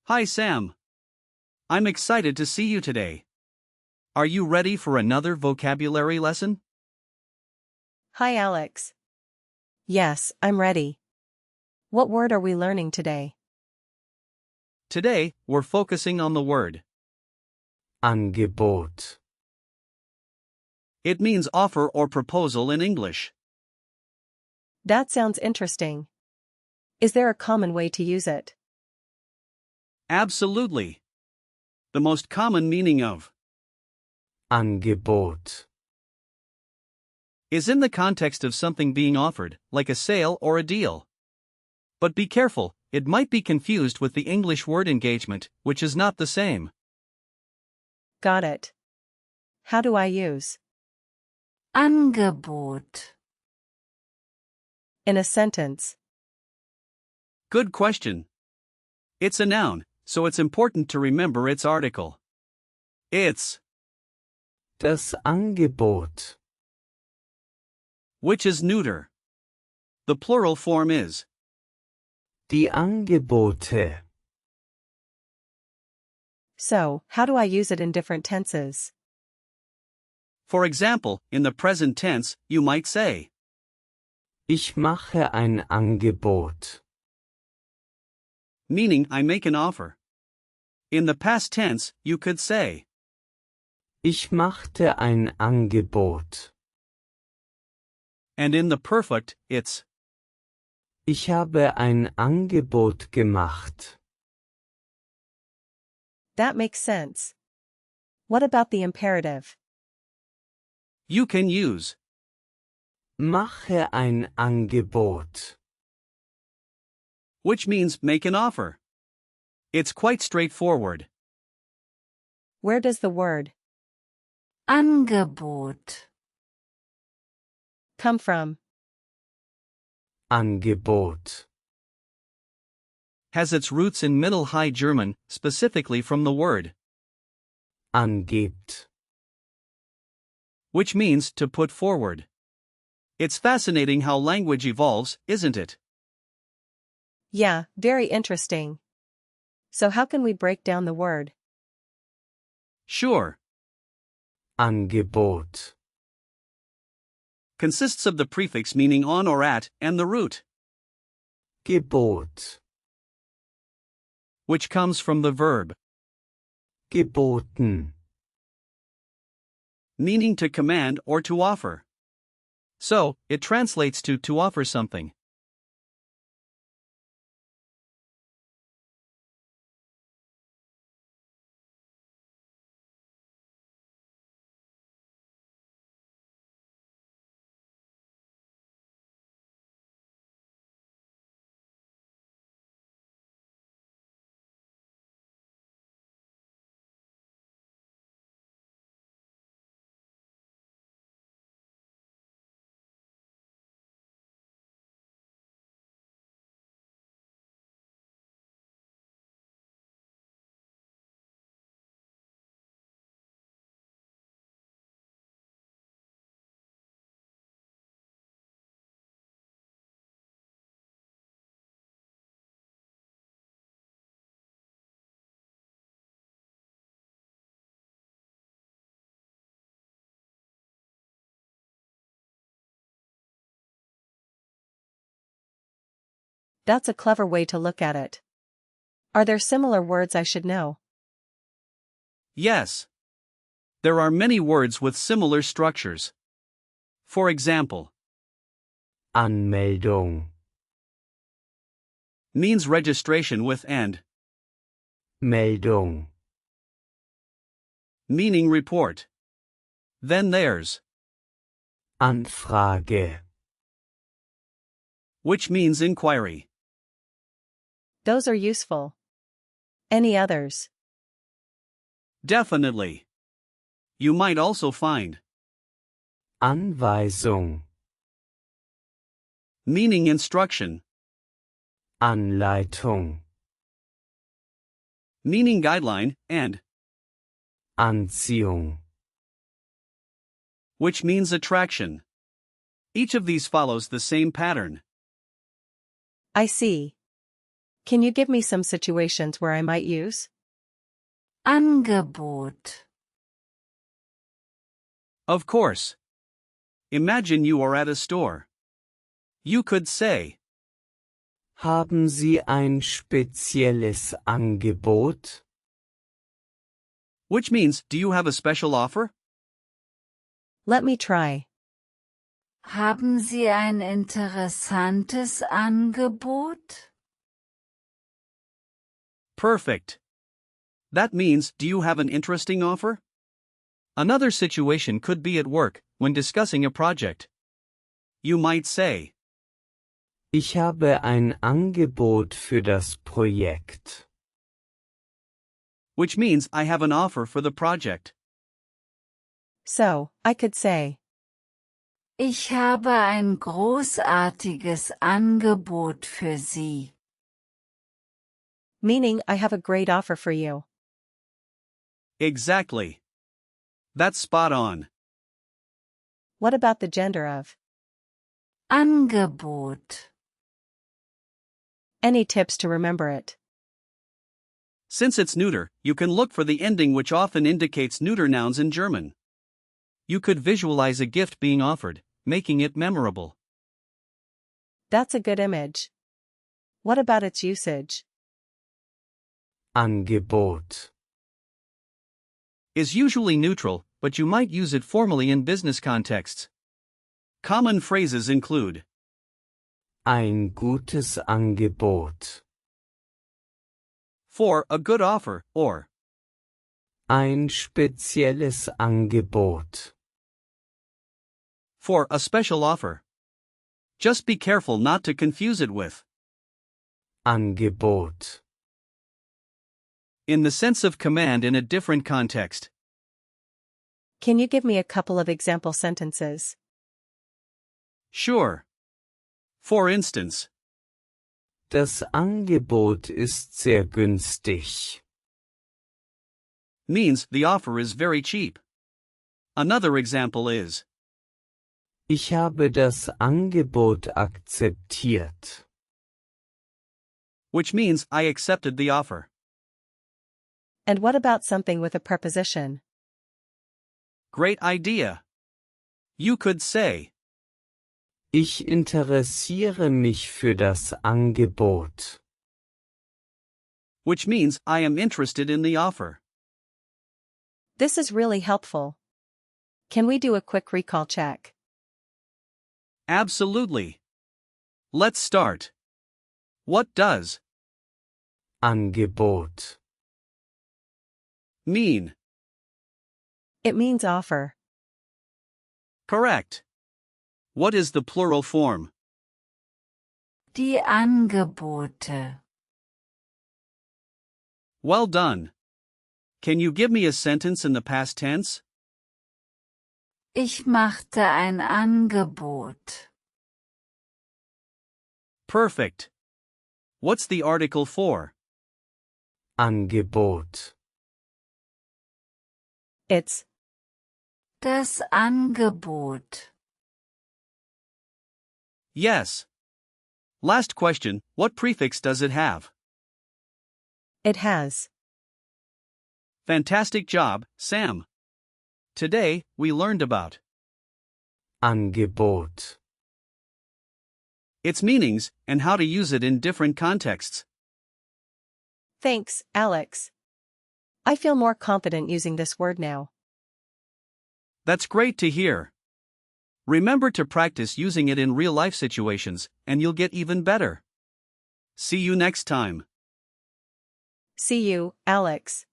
Hi Sam. I'm excited to see you today. Are you ready for another vocabulary lesson? Hi Alex. Yes, I'm ready. What word are we learning today? Today, we're focusing on the word. Angebot. It means offer or proposal in English. That sounds interesting. Is there a common way to use it? Absolutely. The most common meaning of Angebot. is in the context of something being offered, like a sale or a deal. But be careful, it might be confused with the English word engagement, which is not the same. Got it. How do I use Angebot? in a sentence? Good question. It's a noun, so it's important to remember its article. It's, Das Angebot. which is neuter. The plural form is. Die Angebote. So, how do I use it in different tenses? For example, in the present tense, you might say, Ich mache ein Angebot. meaning I make an offer. In the past tense, you could say, Ich machte ein Angebot. and in the perfect, it's. Ich habe ein Angebot gemacht. That makes sense. What about the imperative? You can use Mache ein Angebot. which means make an offer. It's quite straightforward. Where does the word Angebot. come from? Angebot. Has its roots in Middle High German, specifically from the word, Angibt. which means to put forward. It's fascinating how language evolves, isn't it? Yeah, very interesting. So how can we break down the word? Sure. Angebot. Consists of the prefix meaning on or at, and the root, Gebot. which comes from the verb, Geboten. meaning to command or to offer. So, it translates to offer something. That's a clever way to look at it. Are there similar words I should know? Yes. There are many words with similar structures. For example, Anmeldung. means registration with and, Meldung. meaning report. Then there's, Anfrage. which means inquiry. Those are useful. Any others? Definitely. You might also find, Anweisung. meaning instruction, Anleitung. meaning guideline, and, Anziehung. which means attraction. Each of these follows the same pattern. I see. Can you give me some situations where I might use? Angebot. Of course. Imagine you are at a store. You could say, Haben Sie ein spezielles Angebot? which means, do you have a special offer? Let me try. Haben Sie ein interessantes Angebot? Perfect. That means, do you have an interesting offer? Another situation could be at work, when discussing a project. You might say, Ich habe ein Angebot für das Projekt. which means I have an offer for the project. So, I could say, Ich habe ein großartiges Angebot für Sie. meaning I have a great offer for you. Exactly. That's spot on. What about the gender of? Angebot. Any tips to remember it? Since it's neuter, you can look for the ending which often indicates neuter nouns in German. You could visualize a gift being offered, making it memorable. That's a good image. What about its usage? Angebot. Is usually neutral, but you might use it formally in business contexts. Common phrases include Ein gutes Angebot. for a good offer, or Ein spezielles Angebot. for a special offer. Just be careful not to confuse it with Angebot. in the sense of command in a different context. Can you give me a couple of example sentences? Sure. For instance, Das Angebot ist sehr günstig. means the offer is very cheap. Another example is Ich habe das Angebot akzeptiert. which means I accepted the offer. And what about something with a preposition? Great idea. You could say, Ich interessiere mich für das Angebot. which means I am interested in the offer. This is really helpful. Can we do a quick recall check? Absolutely. Let's start. What does Angebot. mean? It means offer. Correct. What is the plural form? Die Angebote. Well done. Can you give me a sentence in the past tense? Ich machte ein Angebot. Perfect. What's the article for? Angebot. It's Das Angebot. Yes. Last question, what prefix does it have? It has. Fantastic job, Sam. Today, we learned about Angebot. its meanings and how to use it in different contexts. Thanks, Alex. I feel more confident using this word now. That's great to hear. Remember to practice using it in real-life situations, and you'll get even better. See you next time. See you, Alex.